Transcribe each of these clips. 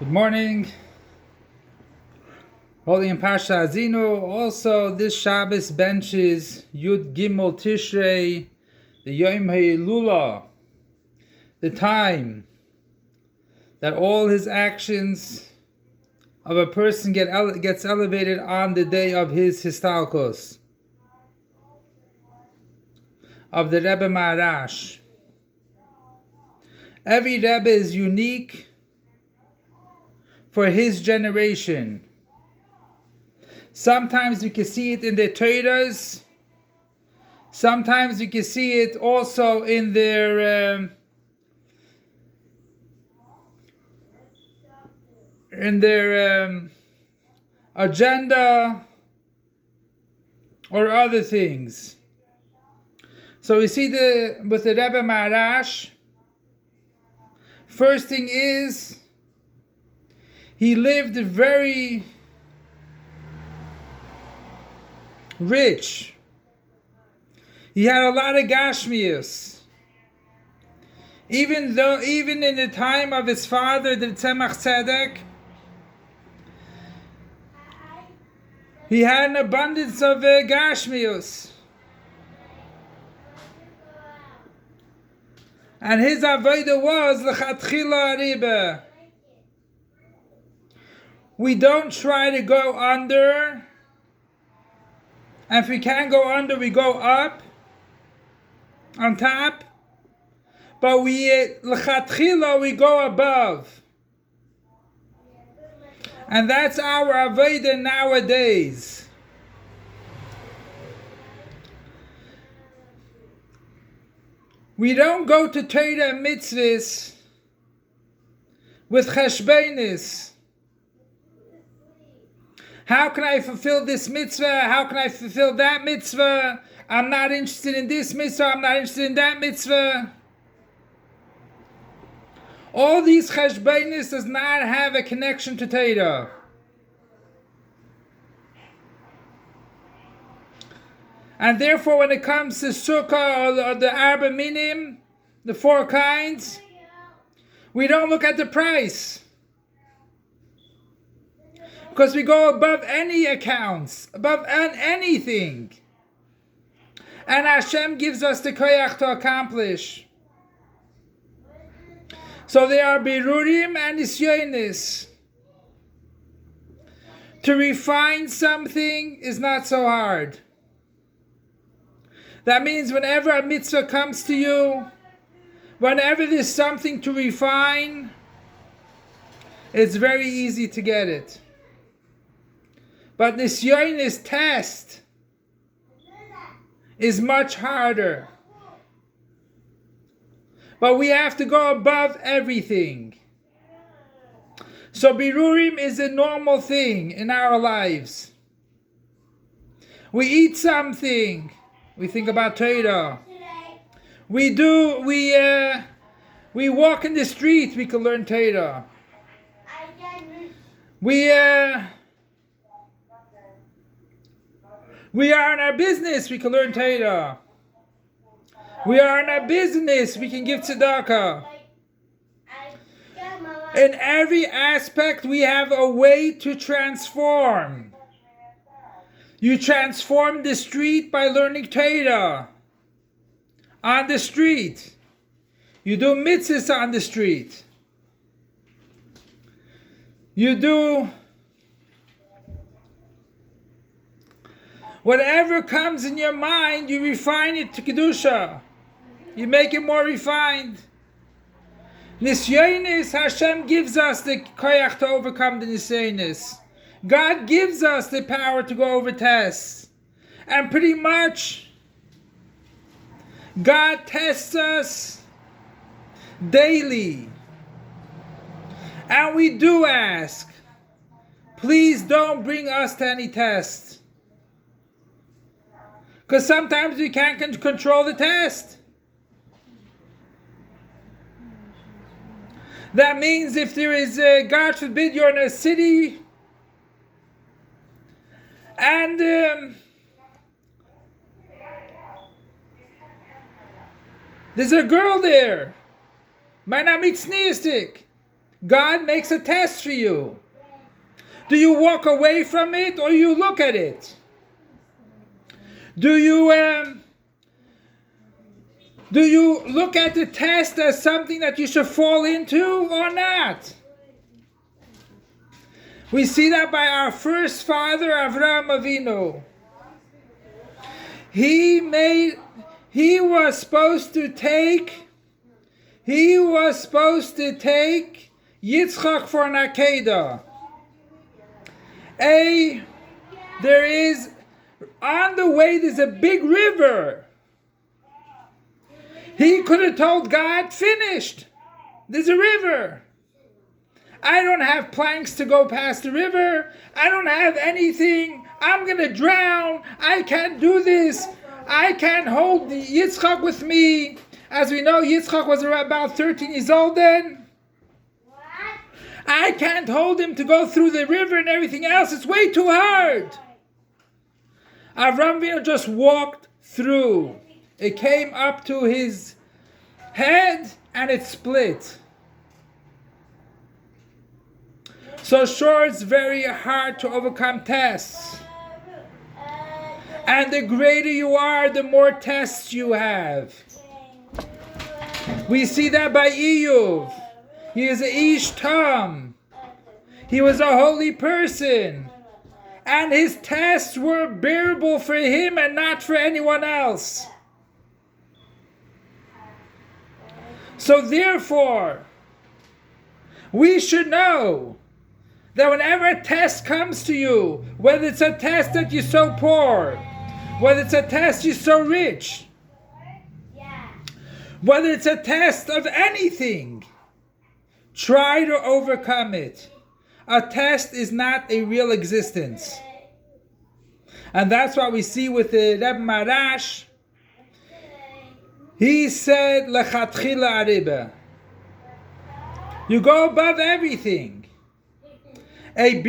Good morning. Holding in Parsha Azinu. Also, this Shabbos benches Yud Gimel Tishrei, the Yom HaElula, the time that all his actions of a person gets elevated on the day of his histalkos, of the Rebbe Maharash. Every Rebbe is unique for his generation. Sometimes you can see it in their Torahs. Sometimes you can see it also in their agenda or other things. So we see with the Rebbe Maharash, first thing is he lived very rich. He had a lot of gashmius. Even in the time of his father, the Tzemach Tzedek, he had an abundance of gashmius. And his avodah was lchatchila ariber. We don't try to go under. And if we can't go under, we go up, on top. But lchatchila, we go above. And that's our avodah nowadays. We don't go to Torah and mitzvahs with cheshbenis. How can I fulfill this mitzvah? How can I fulfill that mitzvah? I'm not interested in this mitzvah. I'm not interested in that mitzvah. All these cheshbenis does not have a connection to Torah. And therefore, when it comes to sukkah or the ariber minim, the four kinds, we don't look at the price. Because we go above any accounts, above anything. And Hashem gives us the koyach to accomplish. So there are birurim and nisyonis. To refine something is not so hard. That means whenever a mitzvah comes to you, whenever there's something to refine, it's very easy to get it. But nisyonis, test, is much harder. But we have to go above everything. So birurim is a normal thing in our lives. We eat something, we think about Torah. We walk in the street, we can learn Torah. We are in our business, we can learn Torah. We are in our business, we can give tzedakah. In every aspect, we have a way to transform. You transform the street by learning Torah. On the street. You do mitzvahs on the street. You do whatever comes in your mind, you refine it to Kedusha. You make it more refined. Nisyonis, Hashem gives us the koyach to overcome the nisyonis. God gives us the power to go over tests. And pretty much, God tests us daily. And we do ask, please don't bring us to any tests. Because sometimes we can't control the test. That means if there is, God forbid, you're in a city and there's a girl there, might not be tzniistic, God makes a test for you. Do you walk away from it or you look at it? Do you look at the test as something that you should fall into or not? We see that by our first father, Avraham Avinu. He was supposed to take Yitzchak for an Akedah. On the way there's a big river. He could have told God, finished. There's a river. I don't have planks to go past the river. I don't have anything. I'm going to drown. I can't do this. I can't hold the Yitzchak with me. As we know, Yitzchak was about 13 years old then. I can't hold him to go through the river and everything else. It's way too hard. Avraham Avinu just walked through. It came up to his head and it split. So sure, it's very hard to overcome tests. And the greater you are, the more tests you have. We see that by Iyuv. He is a Ish Tam. He was a holy person. And his tests were bearable for him and not for anyone else. So therefore, we should know that whenever a test comes to you, whether it's a test that you're so poor, whether it's a test you're so rich, whether it's a test of anything, try to overcome it. A test is not a real existence. And that's what we see with the Rebbe Maharash. He said, lchatchila ariber. You go above everything. An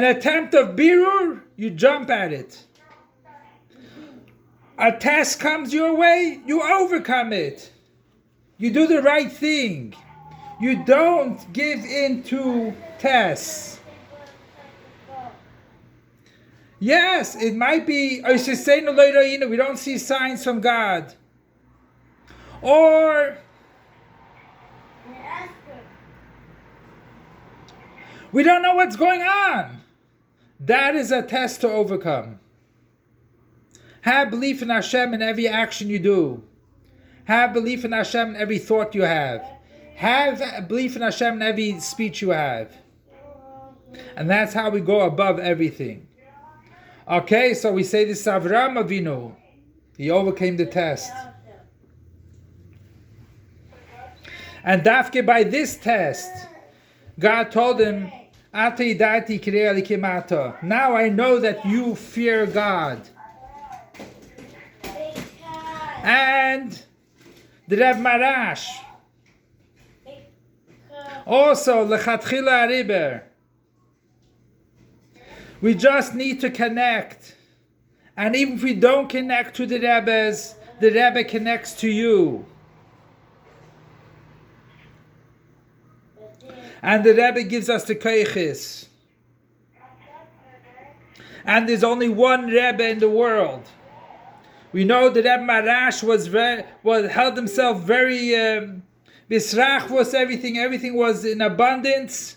attempt of birur, you jump at it. A test comes your way, you overcome it. You do the right thing. You don't give in to tests. Yes, it might be, we don't see signs from God. Or we don't know what's going on. That is a test to overcome. Have belief in Hashem in every action you do. Have belief in Hashem in every thought you have. Have belief in Hashem in every speech you have. And that's how we go above everything. Okay, so we say this Avraham Avinu. He overcame the test. And dafke by this test, God told him, now I know that you fear God. And the Rebbe Maharash, also lchatchila ariber. We just need to connect. And even if we don't connect to the Rebbes, the Rebbe connects to you. And the Rebbe gives us the koiches. And there's only one Rebbe in the world. We know that Rebbe Maharash held himself very bisrach was everything was in abundance.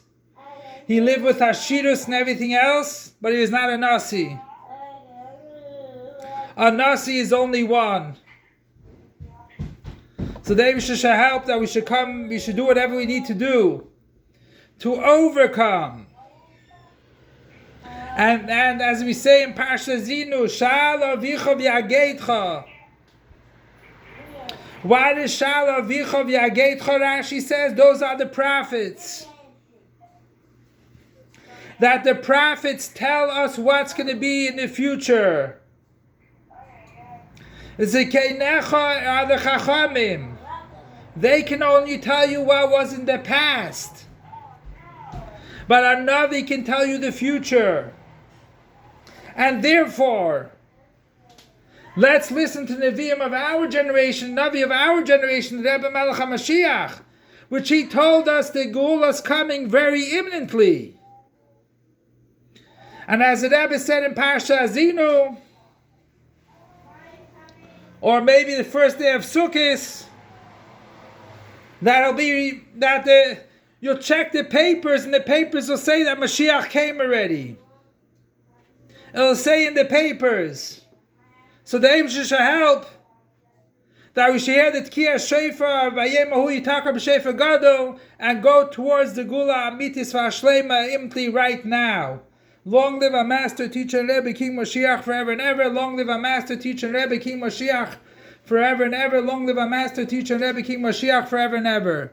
He lived with Hashirus and everything else, but he was not a Nasi. A Nasi is only one. So then we should help that we should do whatever we need to do to overcome. And as we say in Parsha Zinu, Shal avicha v'yageitcha. Why does Shal avicha v'yageitcha? Rashi says those are the prophets. That the prophets tell us what's going to be in the future. Zikeinecha are the chachamim. They can only tell you what was in the past. But a Navi can tell you the future. And therefore, Let's listen to the Nevi'im of our generation, Navi of our generation, the Rebbe Melech HaMashiach, which he told us the Geula is coming very imminently. And as the Rebbe said in Parsha Azinu, or maybe the first day of Sukkot, you'll check the papers, and the papers will say that Mashiach came already. It'll say in the papers. So the Eibusher should help that we should hear the Tkiyah Shofar, Vayemahu Yitakar B'Shofar Gadol, and go towards the Gula Amitis V'Hashlema Imti right now. Long live our master, teacher, and Rebbe, King Mashiach forever and ever. Long live our master, teacher, and Rebbe, King Mashiach forever and ever. Long live our master, teacher, and Rebbe, King Mashiach forever and ever.